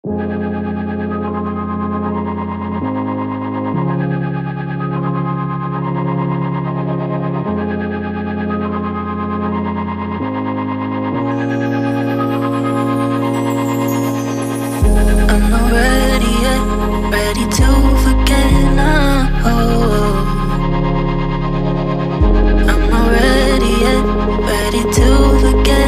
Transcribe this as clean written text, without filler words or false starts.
I'm not ready yet, ready to forget now. I'm not ready yet, ready to forget.